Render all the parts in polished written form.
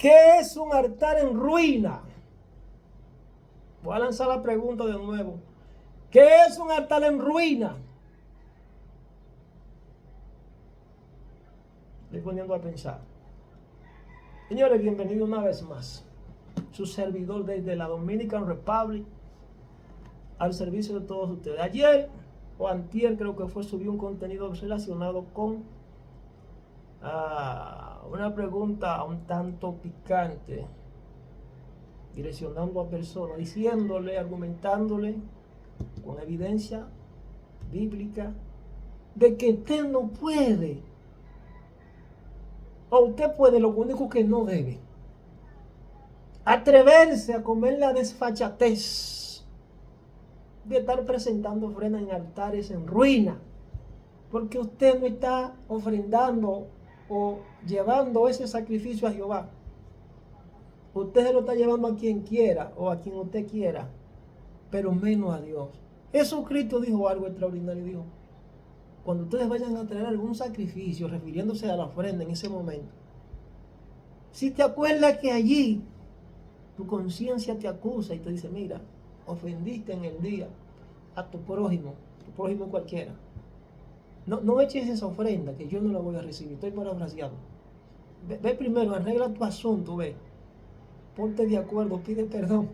¿Qué es un altar en ruina? Voy a lanzar la pregunta de nuevo. ¿Qué es un altar en ruina? Estoy poniendo a pensar. Señores, bienvenidos una vez más. Su servidor desde la Dominican Republic al servicio de todos ustedes. Ayer o antier creo que fue, subí un contenido relacionado con una pregunta un tanto picante, direccionando a personas, diciéndole, argumentándole con evidencia bíblica de que usted no puede, o usted puede, lo único que no debe, atreverse a comer la desfachatez de estar presentando ofrenda en altares en ruina, porque usted no está ofrendando o llevando ese sacrificio a Jehová. Usted se lo está llevando a quien quiera o a quien usted quiera, pero menos a Dios. Jesucristo dijo algo extraordinario, dijo: cuando ustedes vayan a traer algún sacrificio, refiriéndose a la ofrenda en ese momento, si te acuerdas que allí tu conciencia te acusa y te dice: mira, ofendiste en el día a tu prójimo cualquiera, no eches esa ofrenda que yo no la voy a recibir. Estoy parafraseando. Ve primero, arregla tu asunto, ve, ponte de acuerdo, pide perdón,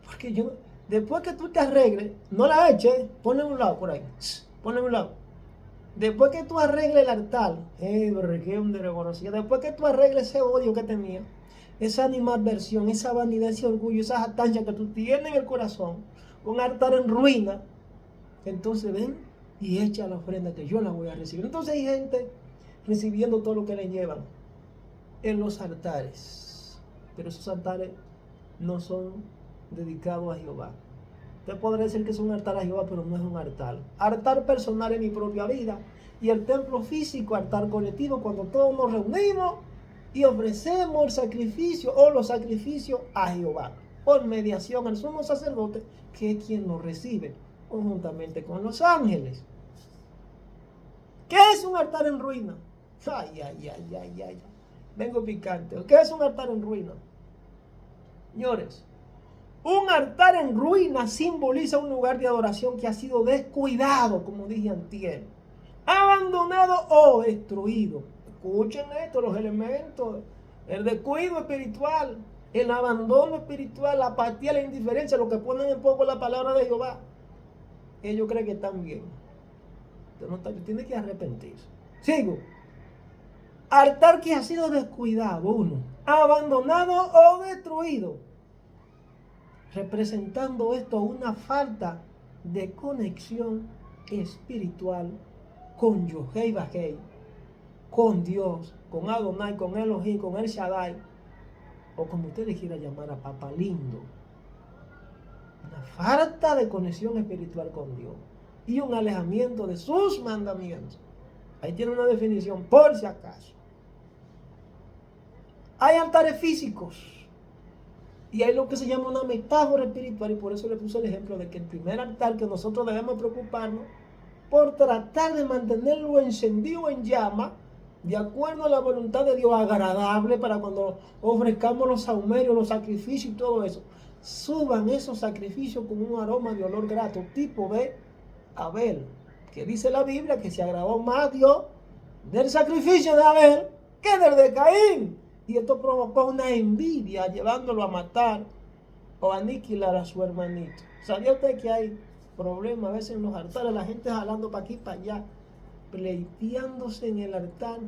porque yo, después que tú te arregles, no la eches, ponle a un lado por ahí, ponle a un lado. Después que tú arregles el altar, después que tú arregles ese odio que tenía, esa animadversión, esa vanidad, ese orgullo, esa jactancia que tú tienes en el corazón, un altar en ruina, entonces ven y echa la ofrenda que yo la voy a recibir. Entonces hay gente recibiendo todo lo que le llevan en los altares, pero esos altares no son dedicados a Jehová. Usted podrá decir que es un altar a Jehová, pero no es un altar. Altar personal en mi propia vida, y el templo físico, altar colectivo, cuando todos nos reunimos y ofrecemos el sacrificio o los sacrificios a Jehová, por mediación al sumo sacerdote, que es quien nos recibe, conjuntamente con los ángeles. ¿Qué es un altar en ruina? Ay. Vengo picante. ¿Qué es un altar en ruina? Señores, un altar en ruina simboliza un lugar de adoración que ha sido descuidado, como dije antier, abandonado o destruido. Escuchen esto, los elementos: el descuido espiritual, el abandono espiritual, la apatía, la indiferencia, lo que ponen en poco la palabra de Jehová. Ellos creen que están bien. Usted no está, tiene que arrepentirse. Sigo. Altar que ha sido descuidado, uno, abandonado o destruido, representando esto una falta de conexión espiritual con Yohei Bajei, con Dios, con Adonai, con Elohim, con El Shaddai, o como ustedes quieran llamar a Papá Lindo. Una falta de conexión espiritual con Dios y un alejamiento de sus mandamientos. Ahí tiene una definición, por si acaso. Hay altares físicos y hay lo que se llama una metáfora espiritual, y por eso le puse el ejemplo de que el primer altar que nosotros debemos preocuparnos por tratar de mantenerlo encendido en llama, de acuerdo a la voluntad de Dios, agradable, para cuando ofrezcamos los sahumerios, los sacrificios y todo eso, suban esos sacrificios con un aroma de olor grato, tipo de Abel, que dice la Biblia que se agradó más Dios del sacrificio de Abel que del de Caín. Y esto provocó una envidia, llevándolo a matar o aniquilar a su hermanito. ¿Sabía usted que hay problemas a veces en los altares? La gente jalando para aquí, para allá, pleiteándose en el altar,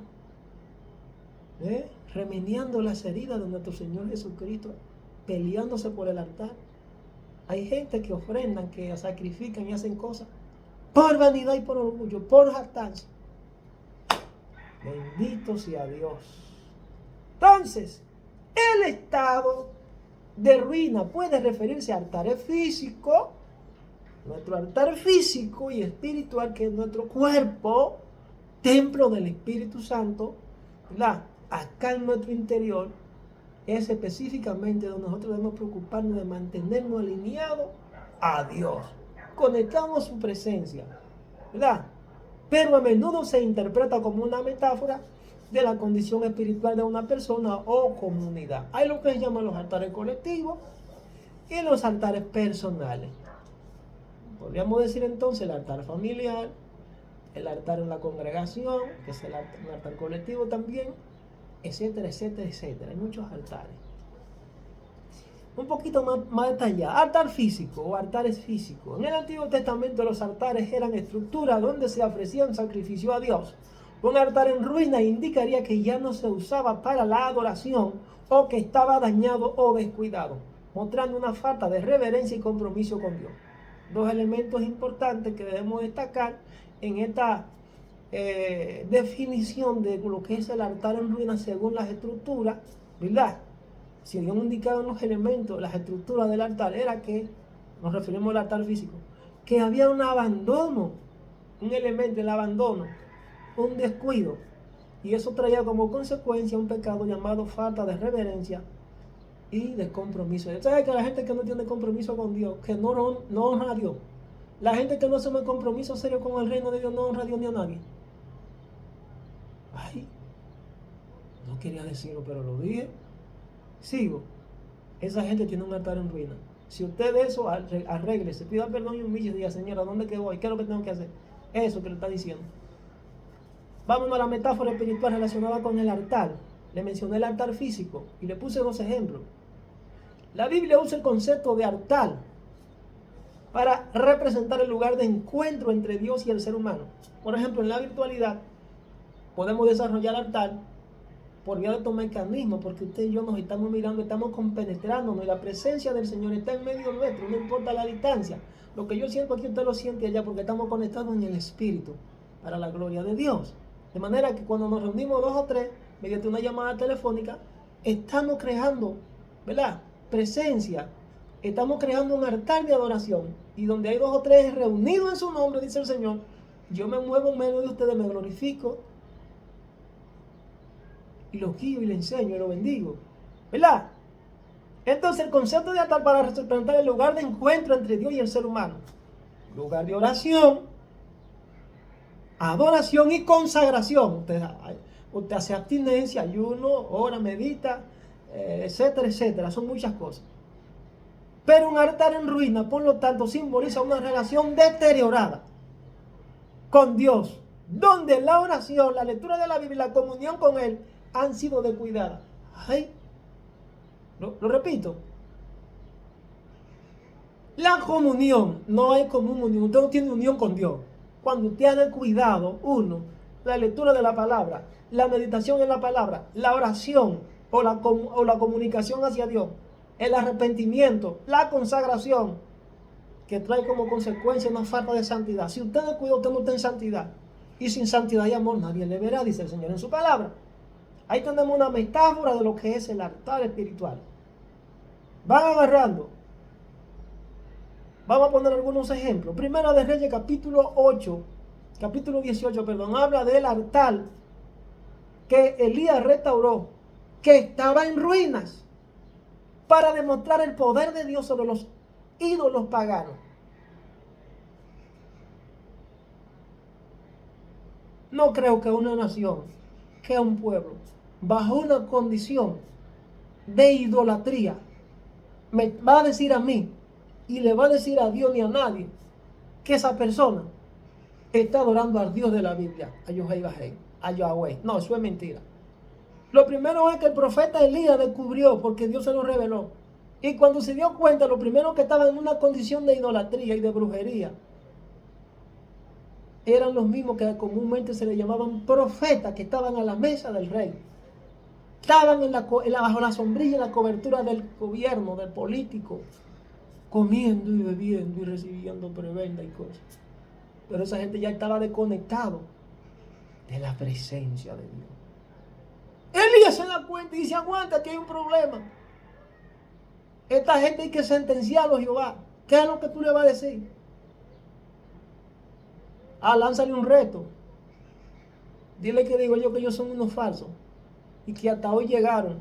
remediando las heridas de nuestro Señor Jesucristo, peleándose por el altar. Hay gente que ofrendan, que sacrifican y hacen cosas por vanidad y por orgullo, por jactancia. Bendito sea Dios. Entonces, el estado de ruina puede referirse a altares físicos, nuestro altar físico y espiritual, que es nuestro cuerpo, templo del Espíritu Santo, ¿verdad? Acá en nuestro interior es específicamente donde nosotros debemos preocuparnos de mantenernos alineados a Dios, conectamos su presencia, ¿verdad? Pero a menudo se interpreta como una metáfora de la condición espiritual de una persona o comunidad. Hay lo que se llaman los altares colectivos y los altares personales. Podríamos decir entonces el altar familiar, el altar en la congregación, que es un altar colectivo también, etcétera, etcétera, etcétera. Hay muchos altares. Un poquito más detallado, altar físico o altares físicos. En el Antiguo Testamento los altares eran estructuras donde se ofrecían sacrificio a Dios. Un altar en ruina indicaría que ya no se usaba para la adoración o que estaba dañado o descuidado, mostrando una falta de reverencia y compromiso con Dios. Dos elementos importantes que debemos destacar en esta definición de lo que es el altar en ruina según las estructuras, ¿verdad? Si Dios indicaba los elementos, las estructuras del altar, era que, nos referimos al altar físico, que había un abandono, un elemento, el abandono, un descuido. Y eso traía como consecuencia un pecado llamado falta de reverencia y de compromiso. ¿Sabes que la gente que no tiene compromiso con Dios, que no honra a Dios, la gente que no asume compromiso serio con el reino de Dios, no honra a Dios ni a nadie? Ay, no quería decirlo, pero lo dije. Sigo. Esa gente tiene un altar en ruina. Si usted de eso arregle, se pida perdón y humille y diga, señora, ¿dónde que voy? ¿Qué es lo que tengo que hacer? Eso que le está diciendo. Vámonos a la metáfora espiritual relacionada con el altar. Le mencioné el altar físico y le puse dos ejemplos. La Biblia usa el concepto de altar para representar el lugar de encuentro entre Dios y el ser humano. Por ejemplo, en la virtualidad podemos desarrollar altar por vía de estos mecanismos, porque usted y yo nos estamos mirando, estamos compenetrándonos y la presencia del Señor está en medio nuestro, no importa la distancia. Lo que yo siento aquí usted lo siente allá porque estamos conectados en el Espíritu para la gloria de Dios. De manera que cuando nos reunimos dos o tres, mediante una llamada telefónica, estamos creando, ¿verdad?, presencia. Estamos creando un altar de adoración. Y donde hay dos o tres reunidos en su nombre, dice el Señor, yo me muevo en medio de ustedes, me glorifico, y lo guío y le enseño y lo bendigo, ¿verdad? Entonces el concepto de altar para representar el lugar de encuentro entre Dios y el ser humano, lugar de oración, adoración y consagración. Usted hace abstinencia, ayuno, ora, medita, etcétera, etcétera. Son muchas cosas. Pero un altar en ruina, por lo tanto, simboliza una relación deteriorada con Dios, donde la oración, la lectura de la Biblia, la comunión con Él han sido descuidadas. Ay, lo repito. La comunión, no hay común unión. Usted no tiene unión con Dios. Cuando usted ha descuidado, uno, la lectura de la palabra, la meditación en la palabra, la oración o la comunicación hacia Dios, el arrepentimiento, la consagración, que trae como consecuencia una falta de santidad. Si usted descuida, usted no está en santidad. Y sin santidad y amor nadie le verá, dice el Señor en su palabra. Ahí tenemos una metáfora de lo que es el altar espiritual. Van agarrando. Vamos a poner algunos ejemplos. Primera de Reyes, capítulo 18, habla del altar que Elías restauró, que estaba en ruinas, para demostrar el poder de Dios sobre los ídolos paganos. No creo que una nación, que un pueblo, bajo una condición de idolatría, me va a decir a mí y le va a decir a Dios ni a nadie que esa persona está adorando al Dios de la Biblia, a Yahweh. No, eso es mentira. Lo primero es que el profeta Elías descubrió, porque Dios se lo reveló. Y cuando se dio cuenta, lo primero que estaba en una condición de idolatría y de brujería eran los mismos que comúnmente se le llamaban profetas, que estaban a la mesa del rey. Estaban bajo la sombrilla y la cobertura del gobierno, del político, comiendo y bebiendo y recibiendo prebenda y cosas. Pero esa gente ya estaba desconectado de la presencia de Dios. Elías se da cuenta y dice, aguanta, que hay un problema. Esta gente hay que sentenciarlo, Jehová. ¿Qué es lo que tú le vas a decir? Lánzale un reto. Dile que digo yo que ellos son unos falsos y que hasta hoy llegaron,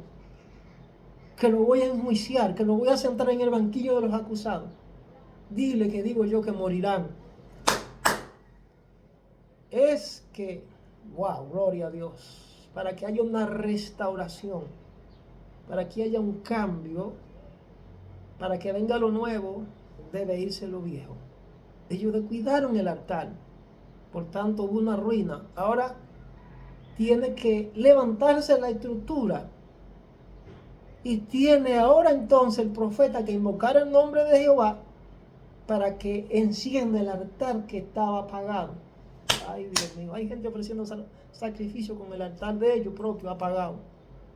que lo voy a enjuiciar, que lo voy a sentar en el banquillo de los acusados. Dile que digo yo que morirán. Es que, wow, gloria a Dios. para que haya una restauración, para que haya un cambio, para que venga lo nuevo, debe irse lo viejo. Ellos descuidaron el altar, por tanto hubo una ruina. Ahora tiene que levantarse la estructura. Y tiene ahora entonces el profeta que invocar el nombre de Jehová para que encienda el altar que estaba apagado. Ay, Dios mío, hay gente ofreciendo sacrificio con el altar de ellos propio apagado.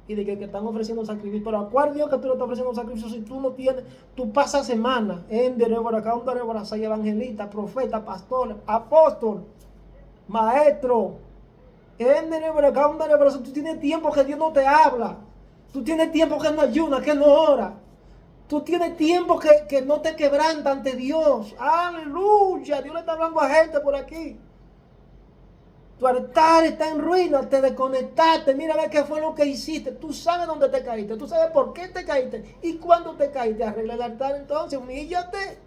Y de que están ofreciendo sacrificio. Pero ¿a cuál Dios que tú le estás ofreciendo sacrificio si tú no tienes? Tú pasas semana en evangelista, profeta, pastor, apóstol, maestro. Pero si tú tienes tiempo que Dios no te habla. Tú tienes tiempo que no ayuna, que no ora. Tú tienes tiempo que no te quebranta ante Dios. Aleluya. Dios le está hablando a gente por aquí. Tu altar está en ruina, te desconectaste. Mira a ver qué fue lo que hiciste. Tú sabes dónde te caíste. Tú sabes por qué te caíste. Y cuando te caíste, arregla el altar entonces. Humíllate.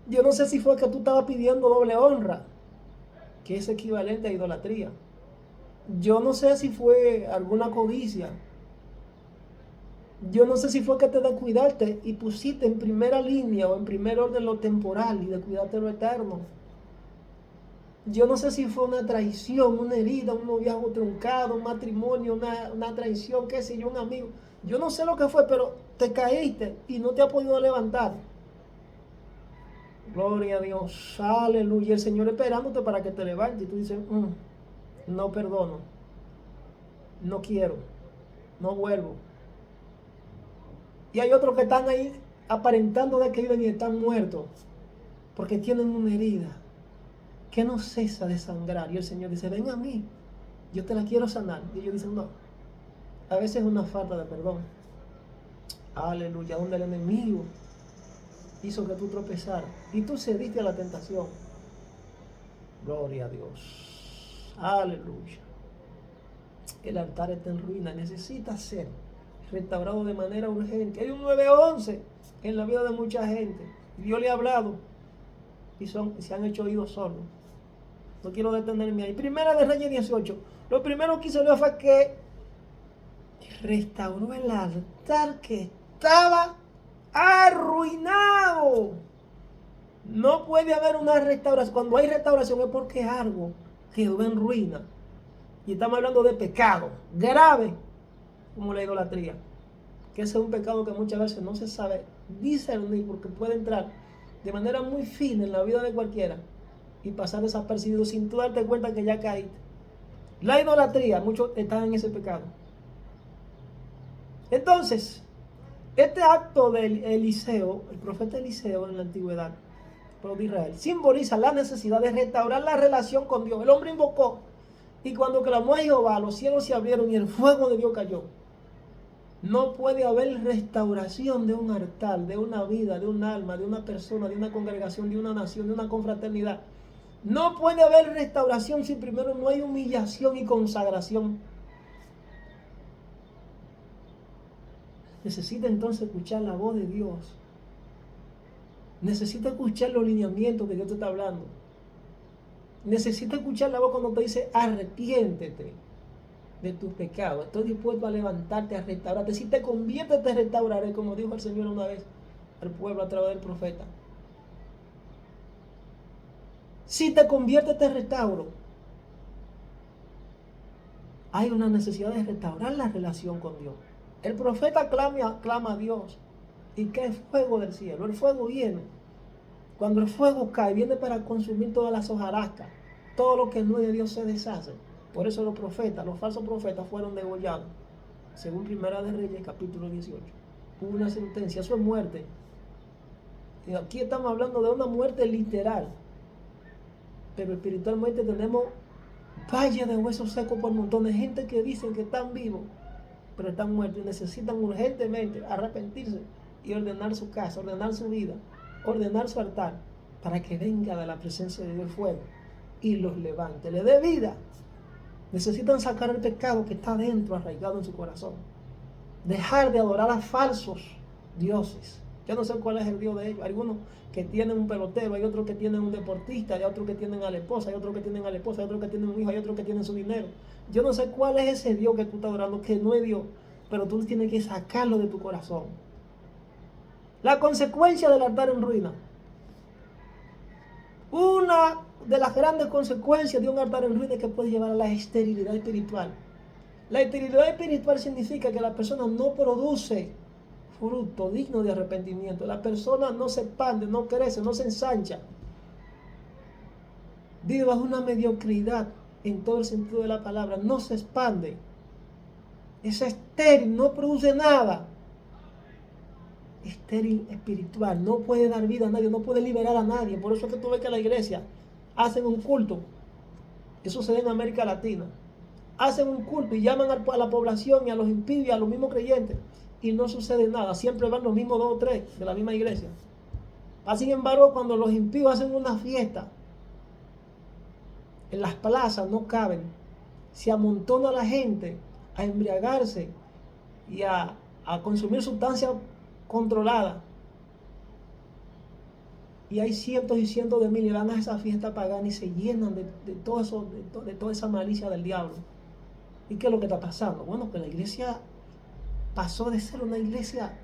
Yo no sé si fue que tú estabas pidiendo doble honra, que es equivalente a idolatría. Yo no sé si fue alguna codicia. Yo no sé si fue que te descuidaste y pusiste en primera línea o en primer orden lo temporal y descuidaste lo eterno. Yo no sé si fue una traición, una herida, un noviazgo truncado, un matrimonio, una traición, qué sé yo, un amigo. Yo no sé lo que fue, pero te caíste y no te has podido levantar. Gloria a Dios, aleluya. El Señor esperándote para que te levantes y tú dices, no perdono, no quiero, no vuelvo. Y hay otros que están ahí aparentando de que viven y están muertos porque tienen una herida que no cesa de sangrar. Y el Señor dice, ven a mí, yo te la quiero sanar. Y ellos dicen, no. A veces es una falta de perdón. Aleluya, donde el enemigo hizo que tú tropezaras y tú cediste a la tentación. Gloria a Dios. Aleluya. El altar está en ruina, necesita ser restaurado de manera urgente. Hay un 911 en la vida de mucha gente. Dios le ha hablado y se han hecho oídos sordos. No quiero detenerme ahí. Primera de Reyes 18. Lo primero que hizo Dios fue que restauró el altar que estaba arruinado. No puede haber una restauración. Cuando hay restauración es porque algo quedó en ruina. Y estamos hablando de pecado grave como la idolatría. Que ese es un pecado que muchas veces no se sabe discernir porque puede entrar de manera muy fina en la vida de cualquiera y pasar desapercibido sin tú darte cuenta que ya caíste. La idolatría, muchos están en ese pecado. Entonces, este acto de Eliseo, el profeta Eliseo en la antigüedad, pueblo de Israel, simboliza la necesidad de restaurar la relación con Dios. El hombre invocó y cuando clamó a Jehová, los cielos se abrieron y el fuego de Dios cayó. No puede haber restauración de un altar, de una vida, de un alma, de una persona, de una congregación, de una nación, de una confraternidad. No puede haber restauración si primero no hay humillación y consagración. Necesita entonces escuchar la voz de Dios. Necesita escuchar los lineamientos que Dios te está hablando. Necesita escuchar la voz cuando te dice arrepiéntete de tus pecados. Estoy dispuesto a levantarte, a restaurarte. Si te conviertes, te restauraré, como dijo el Señor una vez al pueblo a través del profeta. Si te conviertes, te restauro. Hay una necesidad de restaurar la relación con Dios. El profeta clama a Dios y cae fuego del cielo. El fuego viene. Cuando el fuego cae, viene para consumir todas las hojarascas. Todo lo que no es de Dios se deshace. Por eso los profetas, los falsos profetas fueron degollados. Según Primera de Reyes, capítulo 18. Hubo una sentencia, eso es muerte. Y aquí estamos hablando de una muerte literal. Pero espiritualmente tenemos valle de huesos secos por montones. Gente que dicen que están vivos, pero están muertos y necesitan urgentemente arrepentirse y ordenar su casa, ordenar su vida, ordenar su altar, para que venga de la presencia de Dios fuego y los levante, le dé vida. Necesitan sacar el pecado que está dentro, arraigado en su corazón. Dejar de adorar a falsos dioses. Yo no sé cuál es el Dios de ellos. Hay algunos que tienen un pelotero, hay otros que tienen un deportista, hay otros que tienen a la esposa, hay otros que tienen a la esposa, hay otros que tienen un hijo, hay otros que tienen su dinero. Yo no sé cuál es ese Dios que tú estás adorando, que no es Dios, pero tú tienes que sacarlo de tu corazón. La consecuencia del altar en ruina. Una de las grandes consecuencias de un altar en ruina es que puede llevar a la esterilidad espiritual. La esterilidad espiritual significa que la persona no produce fruto digno de arrepentimiento. La persona no se expande, no crece, no se ensancha. Vive bajo una mediocridad en todo el sentido de la palabra. No se expande. Es estéril, no produce nada. Estéril espiritual, no puede dar vida a nadie, no puede liberar a nadie. Por eso es que tú ves que la iglesia hacen un culto. Eso se da en América Latina. Hacen un culto y llaman a la población y a los impíos y a los mismos creyentes y no sucede nada. Siempre van los mismos 2 o 3 de la misma iglesia. Sin embargo, cuando los impíos hacen una fiesta, en las plazas no caben. Se amontona la gente a embriagarse y a consumir sustancias controladas. Y hay cientos y cientos de miles que van a esa fiesta pagana y se llenan de todo eso, de toda esa malicia del diablo. ¿Y qué es lo que está pasando? Bueno, que la iglesia pasó de ser una iglesia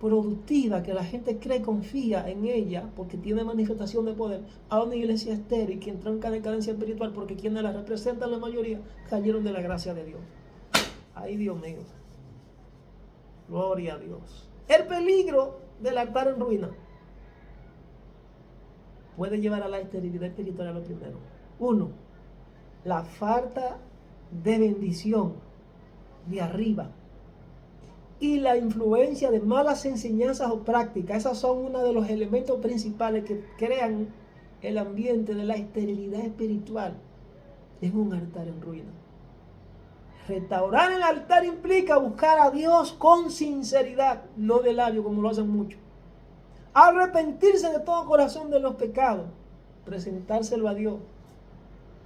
productiva, que la gente cree, confía en ella, porque tiene manifestación de poder, a una iglesia estéril que entró en decadencia espiritual, porque quienes la representan, la mayoría, cayeron de la gracia de Dios. Ay, Dios mío. Gloria a Dios. El peligro del altar en ruina puede llevar a la esterilidad espiritual a lo primero. 1. La falta de bendición de arriba y la influencia de malas enseñanzas o prácticas. Esas son uno de los elementos principales que crean el ambiente de la esterilidad espiritual en un altar en ruina. Restaurar el altar implica buscar a Dios con sinceridad, no de labio como lo hacen muchos. Arrepentirse de todo corazón de los pecados, presentárselo a Dios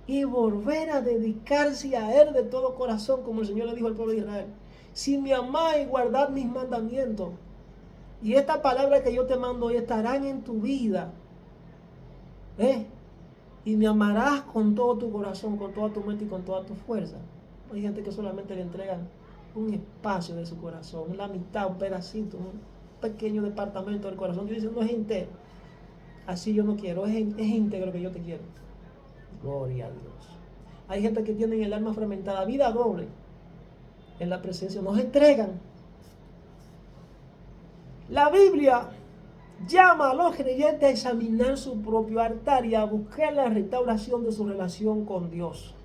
y volver a dedicarse a Él de todo corazón, como el Señor le dijo al pueblo de Israel. Si me amáis, guardad mis mandamientos, y esta palabra que yo te mando hoy estarán en tu vida, y me amarás con todo tu corazón, con toda tu mente y con toda tu fuerza. Hay gente que solamente le entregan un espacio de su corazón, la mitad, un pedacito, un pequeño departamento del corazón. Yo dice, no es entero. Así yo no quiero, es íntegro que yo te quiero. Gloria a Dios. Hay gente que tiene el alma fragmentada, vida doble en la presencia, nos entregan. La Biblia llama a los creyentes a examinar su propio altar y a buscar la restauración de su relación con Dios.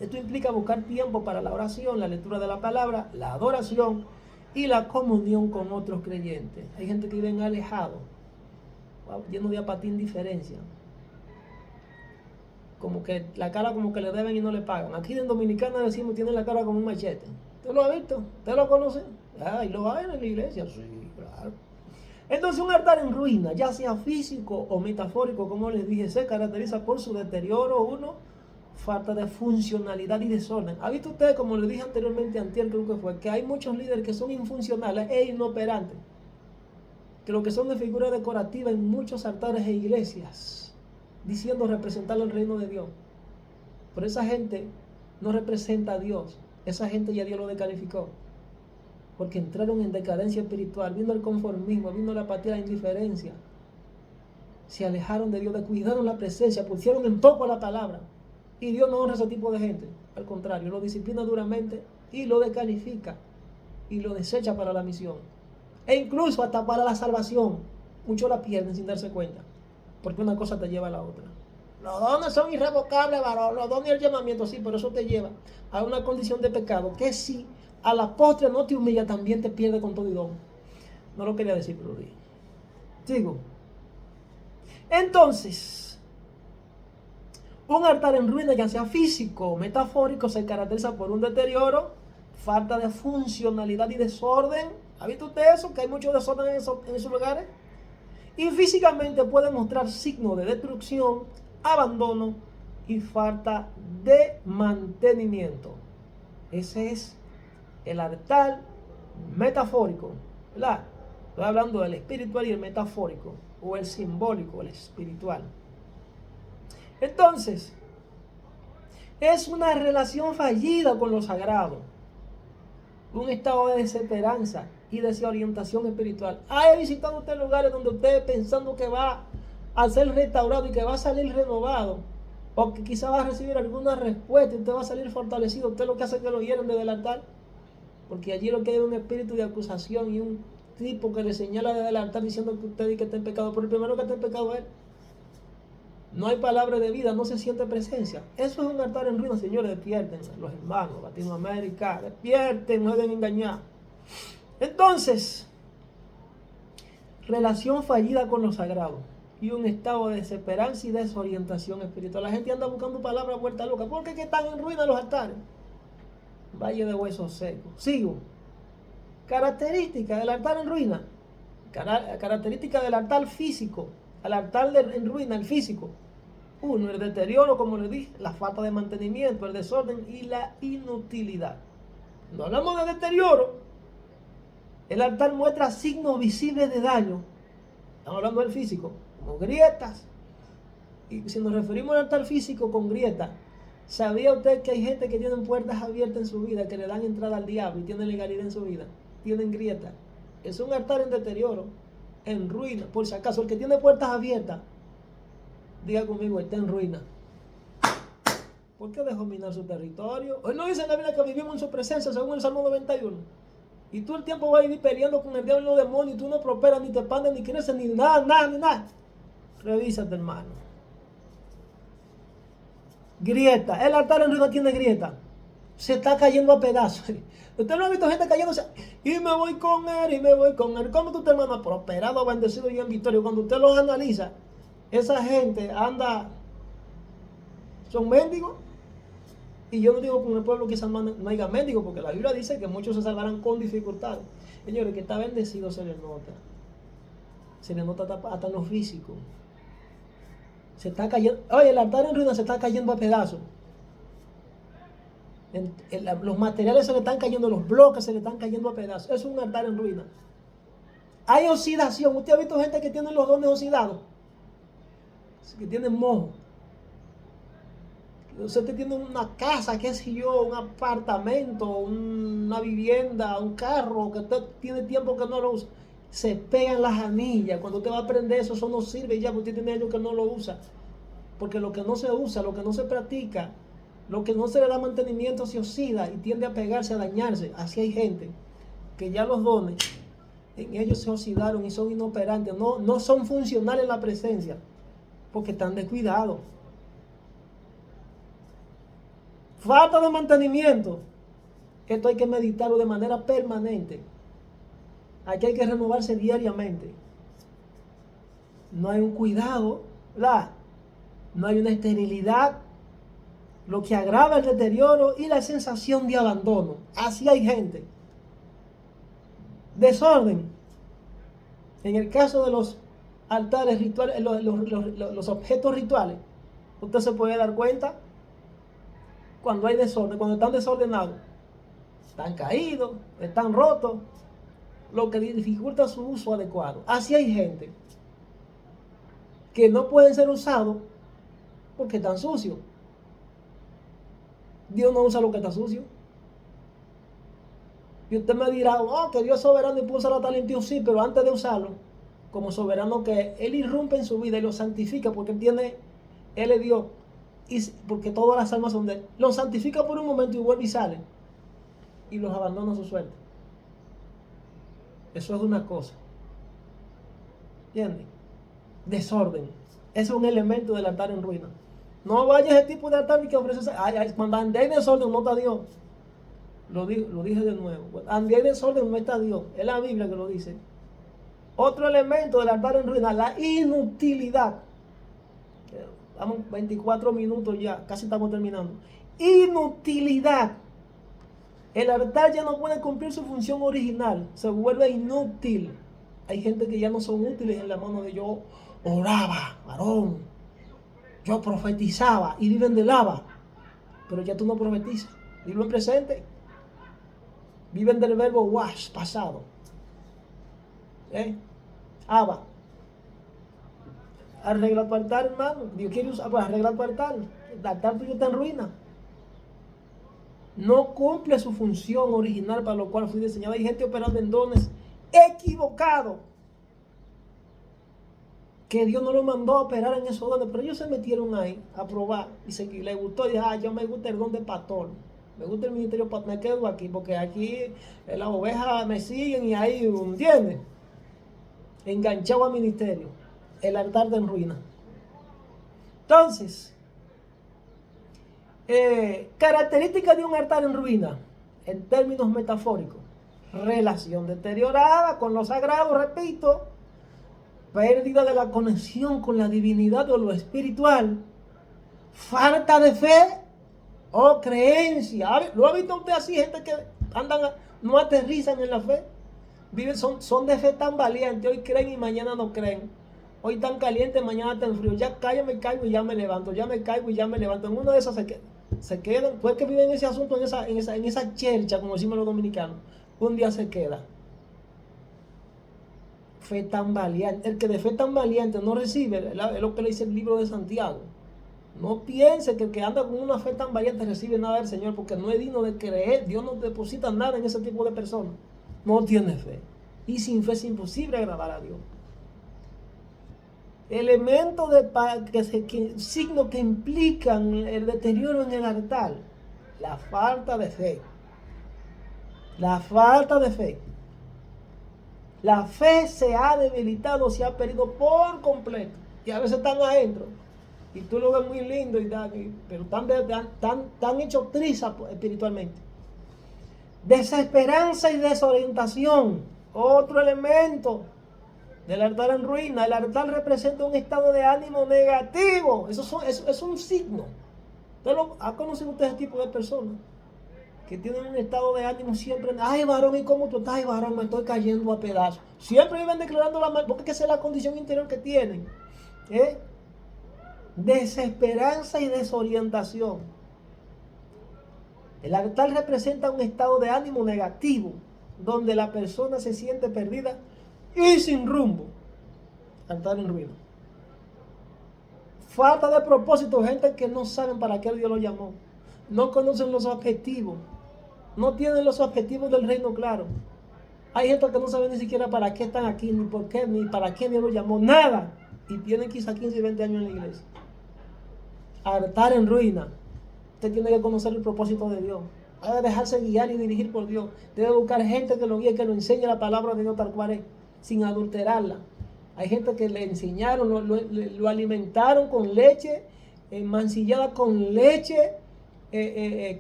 Esto implica buscar tiempo para la oración, la lectura de la palabra, la adoración y la comunión con otros creyentes. Hay gente que vive alejado, lleno de apatía e indiferencia. Como que la cara como que le deben y no le pagan. Aquí en Dominicana decimos, tiene la cara como un machete. ¿Usted lo ha visto? ¿Usted lo conoce? Y lo hay en la iglesia. Sí, claro. Entonces un altar en ruina, ya sea físico o metafórico, como les dije, se caracteriza por su deterioro, 1, falta de funcionalidad y desorden. ¿Ha visto usted, como les dije anteriormente, antier creo que fue, que hay muchos líderes que son infuncionales e inoperantes? Que lo que son de figura decorativa en muchos altares e iglesias, diciendo representar el reino de Dios. Pero esa gente no representa a Dios. Esa gente ya Dios lo descalificó. Porque entraron en decadencia espiritual, vino el conformismo, vino la apatía, la indiferencia. Se alejaron de Dios, descuidaron la presencia, pusieron en poco la palabra. Y Dios no honra a ese tipo de gente. Al contrario, lo disciplina duramente y lo descalifica y lo desecha para la misión. E incluso hasta para la salvación. Muchos la pierden sin darse cuenta. Porque una cosa te lleva a la otra. Los dones son irrevocables, varón. Los dones y el llamamiento, sí, pero eso te lleva a una condición de pecado que si a la postre no te humilla, también te pierde con todo y don. No lo quería decir, pero lo dije. Sigo. Entonces, un altar en ruina, ya sea físico o metafórico, se caracteriza por un deterioro, falta de funcionalidad y desorden. ¿Ha visto usted eso? Que hay mucho desorden en esos lugares. Y físicamente puede mostrar signos de destrucción, abandono y falta de mantenimiento. Ese es el altar metafórico, ¿verdad? Estoy hablando del espiritual y el metafórico, o el simbólico, el espiritual. Entonces, es una relación fallida con lo sagrado, un estado de desesperanza y desorientación espiritual. ¿Ha visitado usted lugares donde usted pensando que va a ser restaurado y que va a salir renovado? O que quizá va a recibir alguna respuesta y usted va a salir fortalecido. Usted lo que hace es que lo hieren desde el altar. Porque allí lo que hay es un espíritu de acusación y un tipo que le señala desde el altar diciendo que usted dice que está en pecado. Pero el primero que está en pecado es él. No hay palabra de vida, no se siente presencia. Eso es un altar en ruinas, señores. Despierten, los hermanos, Latinoamérica, despierten, no deben engañar. Entonces, relación fallida con lo sagrado y un estado de desesperanza y desorientación espiritual. La gente anda buscando palabras vuelta loca. ¿Por qué que están en ruinas los altares? Valle de huesos secos. Sigo. Característica del altar en ruina. Característica del altar físico. El altar en ruina, el físico. Uno, el deterioro, como le dije, la falta de mantenimiento, el desorden y la inutilidad. No hablamos de deterioro. El altar muestra signos visibles de daño. Estamos hablando del físico, como grietas. Y si nos referimos al altar físico con grietas, ¿sabía usted que hay gente que tiene puertas abiertas en su vida, que le dan entrada al diablo y tienen legalidad en su vida? Tienen grietas. Es un altar en deterioro, en ruina. Por si acaso, el que tiene puertas abiertas, diga conmigo, está en ruina. ¿Por qué dejó minar su territorio? Hoy no dice en la Biblia que vivimos en su presencia, según el Salmo 91. Y tú el tiempo vas a vivir peleando con el diablo y los demonios, y tú no prosperas, ni te expandes, ni creces, ni nada. Revísate, hermano. Grieta. El altar en ruina tiene grieta. Se está cayendo a pedazos. Usted no ha visto gente cayéndose. Y me voy con él, y me voy con él. ¿Cómo tú, hermano? Prosperado, bendecido y en victoria. Cuando usted los analiza, esa gente anda, son mendigos. Y yo no digo con el pueblo quizás no haya mendigos, porque la Biblia dice que muchos se salvarán con dificultades. Señores, que está bendecido se le nota. Se le nota hasta en lo físico. Se está cayendo. Oye, el altar en ruina se está cayendo a pedazos. Los materiales se le están cayendo, los bloques se le están cayendo a pedazos. Eso es un altar en ruina. Hay oxidación. ¿Usted ha visto gente que tiene los dones oxidados? Que tienen moho. Usted tiene una casa, qué sé yo, un apartamento, una vivienda, un carro, que usted tiene tiempo que no lo usa. Se pegan las anillas. Cuando usted va a aprender eso no sirve ya, porque usted tiene años que no lo usa. Porque lo que no se usa, lo que no se practica, lo que no se le da mantenimiento se oxida y tiende a pegarse, a dañarse. Así hay gente que ya los dones en ellos se oxidaron y son inoperantes, no son funcionales en la presencia, porque están descuidados. Falta de mantenimiento. Esto hay que meditarlo de manera permanente. Aquí hay que renovarse diariamente. No hay un cuidado, ¿verdad? No hay una esterilidad, lo que agrava el deterioro y la sensación de abandono. Así hay gente. Desorden. En el caso de los altares rituales, los objetos rituales, usted se puede dar cuenta cuando hay desorden, cuando están desordenados, están caídos, están rotos, lo que dificulta su uso adecuado. Así hay gente que no pueden ser usados porque están sucios. Dios no usa lo que está sucio. Y usted me dirá, oh, que Dios es soberano y puede usarlo hasta limpio. Sí, pero antes de usarlo, como soberano que Él irrumpe en su vida y lo santifica porque Él es Dios. Y porque todas las almas son de Él. Los santifica por un momento y vuelve y sale. Y los abandona a su suerte. Eso es una cosa. ¿Entienden? Desorden. Ese es un elemento del altar en ruina. No vaya a ese tipo de altar ni que ofrece. Cuando ande en desorden no está Dios. Lo dije de nuevo. Ande en desorden no está Dios. Es la Biblia que lo dice. Otro elemento del altar en ruina, la inutilidad. Vamos 24 minutos ya, casi estamos terminando. Inutilidad. El altar ya no puede cumplir su función original, se vuelve inútil. Hay gente que ya no son útiles en la mano de yo oraba, varón, yo profetizaba y viven de lava. Pero ya tú no profetizas, viven en presente. Viven del verbo was, pasado. Abba, arregla tu altar, hermano. Dios quiere usar, pues arregla tu altar. El altar tuyo está en ruina. No cumple su función original para lo cual fue diseñado. Hay gente operando en dones equivocados, que Dios no lo mandó a operar en esos dones, pero ellos se metieron ahí a probar y les gustó. Y dijeron, yo me gusta el don de pastor, me gusta el ministerio, me quedo aquí porque aquí las ovejas me siguen y ahí, ¿entiendes? Enganchado al ministerio, el altar de en ruina. Entonces, características de un altar en ruina, en términos metafóricos: relación deteriorada con lo sagrado, repito, pérdida de la conexión con la divinidad o lo espiritual, falta de fe o creencia. ¿Lo ha visto usted así? Gente que andan, no aterrizan en la fe, viven, son de fe tan valientes, hoy creen y mañana no creen. Hoy tan caliente, mañana tan frío. Ya caigo, me caigo y ya me levanto. Ya me caigo y ya me levanto. En una de esas se quedan. Pues que viven ese asunto, en esa chercha, como decimos los dominicanos. Un día se queda. Fe tan valiente. El que de fe tan valiente no recibe, es lo que le dice el libro de Santiago. No piense que el que anda con una fe tan valiente recibe nada del Señor, porque no es digno de creer. Dios no deposita nada en ese tipo de personas. No tiene fe. Y sin fe es imposible agradar a Dios. Elementos signos que implican el deterioro en el altar: la falta de fe. La falta de fe. La fe se ha debilitado, se ha perdido por completo. Y a veces están adentro. Y tú lo ves muy lindo, pero están hechos trizas espiritualmente. Desesperanza y desorientación. Otro elemento del altar en ruina. El altar representa un estado de ánimo negativo. Eso es un signo. ¿Ha conocido usted ese tipo de personas? Que tienen un estado de ánimo siempre: ay, varón, ¿y cómo tú estás? Ay, varón, me estoy cayendo a pedazos. Siempre viven declarando la mal, porque esa es la condición interior que tienen. Desesperanza y desorientación. El altar representa un estado de ánimo negativo, donde la persona se siente perdida y sin rumbo. Altar en ruina. Falta de propósito, gente que no saben para qué Dios lo llamó. No conocen los objetivos. No tienen los objetivos del reino claro. Hay gente que no sabe ni siquiera para qué están aquí, ni por qué, ni para qué Dios lo llamó. Nada. Y tienen quizá 15 y 20 años en la iglesia. Altar en ruina. Usted tiene que conocer el propósito de Dios. Debe dejarse guiar y dirigir por Dios. Debe buscar gente que lo guíe, que lo enseñe la palabra de Dios tal cual es, sin adulterarla. Hay gente que le enseñaron, lo alimentaron con leche, mancillada con leche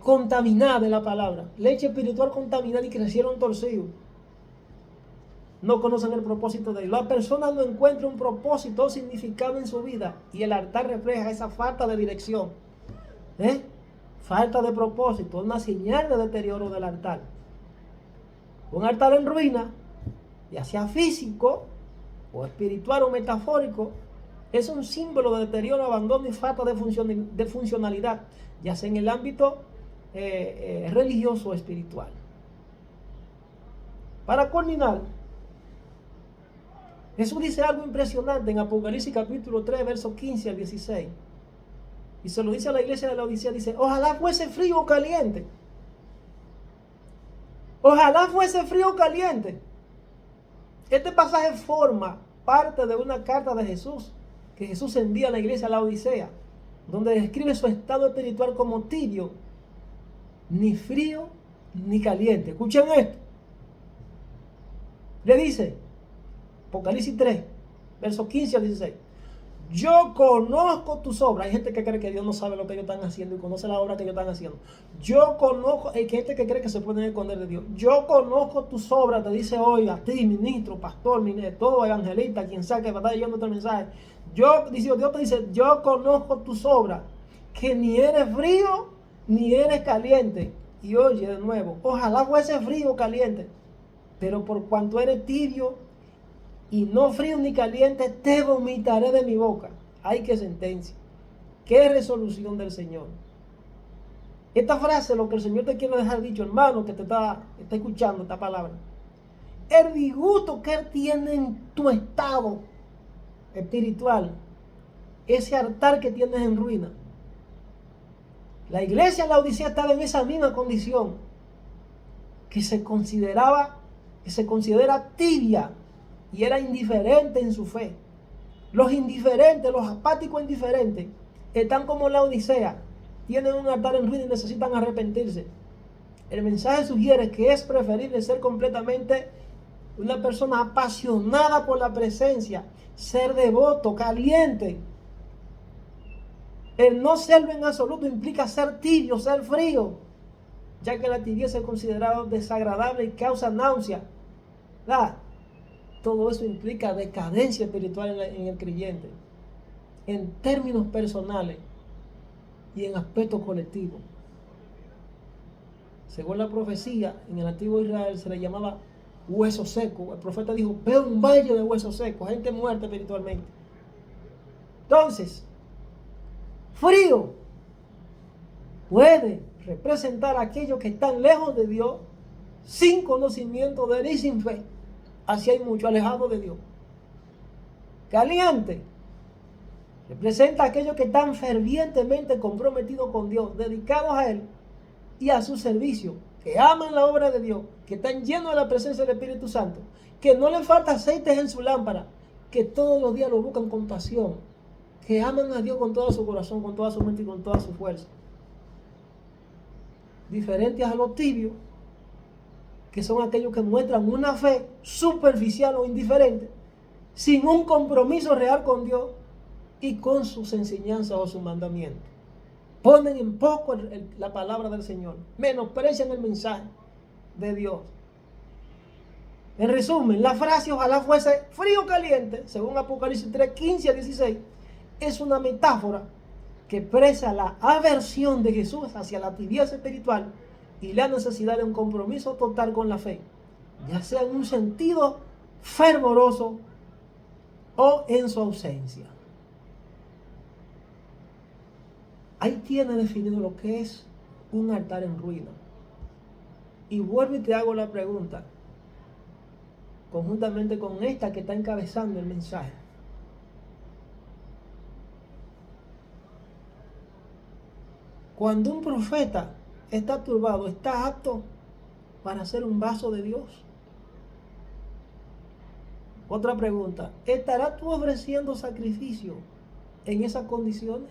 contaminada de la palabra. Leche espiritual contaminada, y crecieron torcidos. No conocen el propósito de Dios. La persona no encuentra un propósito o significado en su vida, y el altar refleja esa falta de dirección. Falta de propósito, una señal de deterioro del altar. Un altar en ruina, ya sea físico o espiritual o metafórico, es un símbolo de deterioro, abandono y falta de funcionalidad, ya sea en el ámbito religioso o espiritual. Para culminar, Jesús dice algo impresionante en Apocalipsis capítulo 3, versos 15 al 16. Y se lo dice a la iglesia de la Odisea, dice: ojalá fuese frío o caliente. Ojalá fuese frío o caliente. Este pasaje forma parte de una carta de Jesús, que Jesús envía a la iglesia de la Odisea, donde describe su estado espiritual como tibio, ni frío ni caliente. Escuchen esto. Le dice, Apocalipsis 3, versos 15 al 16: yo conozco tus obras. Hay gente que cree que Dios no sabe lo que ellos están haciendo y conoce la obra que ellos están haciendo. Yo conozco, hay gente que cree que se pueden esconder de Dios. Yo conozco tus obras, te dice hoy a ti, ministro, pastor, todo evangelista, quien sea que va a estar leyendo este mensaje. Dios te dice: yo conozco tus obras, que ni eres frío ni eres caliente. Y oye de nuevo, ojalá fuese frío o caliente, pero por cuanto eres tibio y no frío ni caliente, te vomitaré de mi boca. ¡Ay, qué sentencia! ¡Qué resolución del Señor! Esta frase, lo que el Señor te quiere dejar dicho, hermano, que te está escuchando esta palabra, el disgusto que Él tiene en tu estado espiritual, ese altar que tienes en ruina. La iglesia en la Odisea estaba en esa misma condición, que se considera tibia y era indiferente en su fe. Los indiferentes, los apáticos indiferentes, están como la Odisea, tienen un altar en ruina y necesitan arrepentirse. El mensaje sugiere que es preferible ser completamente una persona apasionada por la presencia, ser devoto, caliente. El no serlo en absoluto implica ser tibio, ser frío, ya que la tibieza es considerada desagradable y causa náusea. ¿Verdad? Todo eso implica decadencia espiritual en el creyente, en términos personales y en aspectos colectivos. Según la profecía, en el antiguo Israel se le llamaba hueso seco. El profeta dijo: veo un valle de huesos secos, gente muerta espiritualmente. Entonces, frío puede representar a aquellos que están lejos de Dios, sin conocimiento de Él y sin fe. Así hay mucho alejado de Dios. Caliente representa a aquellos que están fervientemente comprometidos con Dios, dedicados a Él y a su servicio, que aman la obra de Dios, que están llenos de la presencia del Espíritu Santo, que no les falta aceites en su lámpara, que todos los días lo buscan con pasión, que aman a Dios con todo su corazón, con toda su mente y con toda su fuerza. Diferentes a los tibios, que son aquellos que muestran una fe superficial o indiferente, sin un compromiso real con Dios y con sus enseñanzas o sus mandamientos. Ponen en poco la palabra del Señor, menosprecian el mensaje de Dios. En resumen, la frase ojalá fuese frío o caliente, según Apocalipsis 3, 15 a 16, es una metáfora que expresa la aversión de Jesús hacia la tibieza espiritual y la necesidad de un compromiso total con la fe, ya sea en un sentido fervoroso o en su ausencia. Ahí tiene definido lo que es un altar en ruina. Y vuelvo y te hago la pregunta, conjuntamente con esta que está encabezando el mensaje. Cuando un profeta está turbado, ¿está apto para ser un vaso de Dios? Otra pregunta, ¿estarás tú ofreciendo sacrificio en esas condiciones?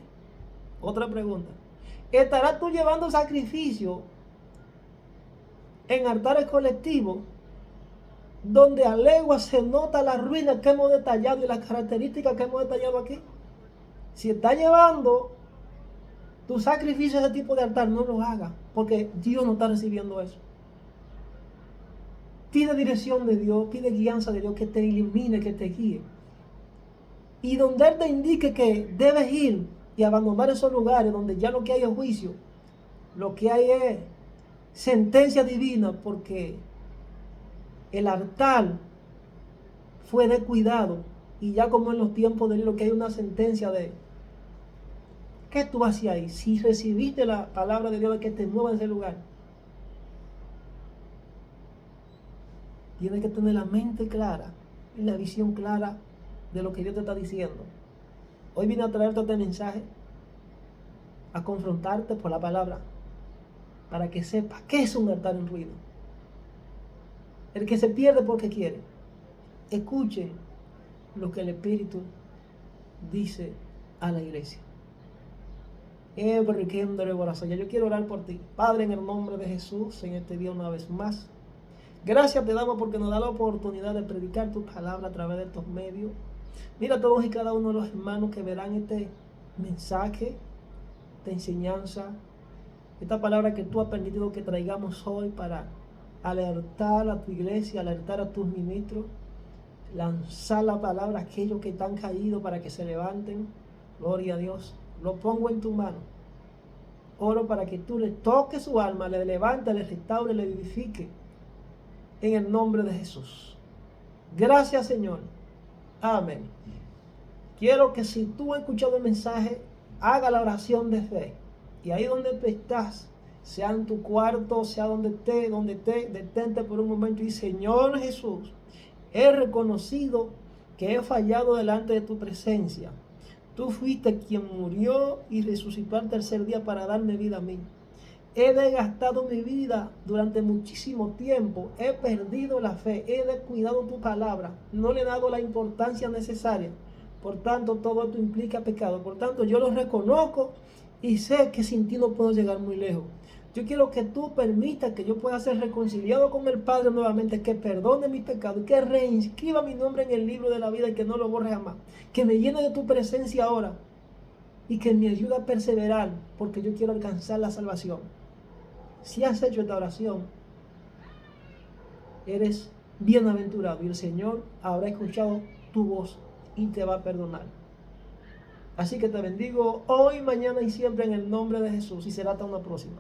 Otra pregunta, ¿estarás tú llevando sacrificio en altares colectivos donde a leguas se nota la ruina que hemos detallado y las características que hemos detallado aquí? Si estás llevando tu sacrificio a ese tipo de altar, no lo hagas, porque Dios no está recibiendo eso. Pide dirección de Dios, pide guianza de Dios, que te ilumine, que te guíe. Y donde Él te indique que debes ir y abandonar esos lugares donde ya lo que hay es juicio, lo que hay es sentencia divina, porque el altar fue descuidado y ya como en los tiempos de lo que hay una sentencia de ¿qué tú haces ahí? Si recibiste la palabra de Dios de que te mueva de ese lugar, tienes que tener la mente clara y la visión clara de lo que Dios te está diciendo. Hoy vine a traerte este mensaje, a confrontarte por la palabra, para que sepas qué es un altar en ruina. El que se pierde porque quiere. Escuchen lo que el Espíritu dice a la iglesia. Yo quiero orar por ti, Padre, en el nombre de Jesús, en este día una vez más. Gracias te damos porque nos da la oportunidad de predicar tu palabra a través de estos medios. Mira a todos y cada uno de los hermanos que verán este mensaje de enseñanza, esta palabra que tú has permitido que traigamos hoy para alertar a tu iglesia, alertar a tus ministros, lanzar la palabra a aquellos que están caídos para que se levanten. Gloria a Dios. Lo pongo en tu mano. Oro para que tú le toques su alma, le levante, le restaure, le vivifique. En el nombre de Jesús. Gracias, Señor. Amén. Quiero que si tú has escuchado el mensaje, haga la oración de fe. Y ahí donde tú estás, sea en tu cuarto, sea donde esté, detente por un momento y Señor Jesús, he reconocido que he fallado delante de tu presencia. Tú fuiste quien murió y resucitó al tercer día para darme vida a mí. He desgastado mi vida durante muchísimo tiempo, he perdido la fe, he descuidado tu palabra, no le he dado la importancia necesaria. Por tanto, todo esto implica pecado. Por tanto, yo lo reconozco y sé que sin ti no puedo llegar muy lejos. Yo quiero que tú permitas que yo pueda ser reconciliado con el Padre nuevamente, que perdone mis pecados, que reinscriba mi nombre en el libro de la vida y que no lo borre jamás. Que me llene de tu presencia ahora y que me ayude a perseverar, porque yo quiero alcanzar la salvación. Si has hecho esta oración, eres bienaventurado y el Señor habrá escuchado tu voz y te va a perdonar. Así que te bendigo hoy, mañana y siempre en el nombre de Jesús y será hasta una próxima.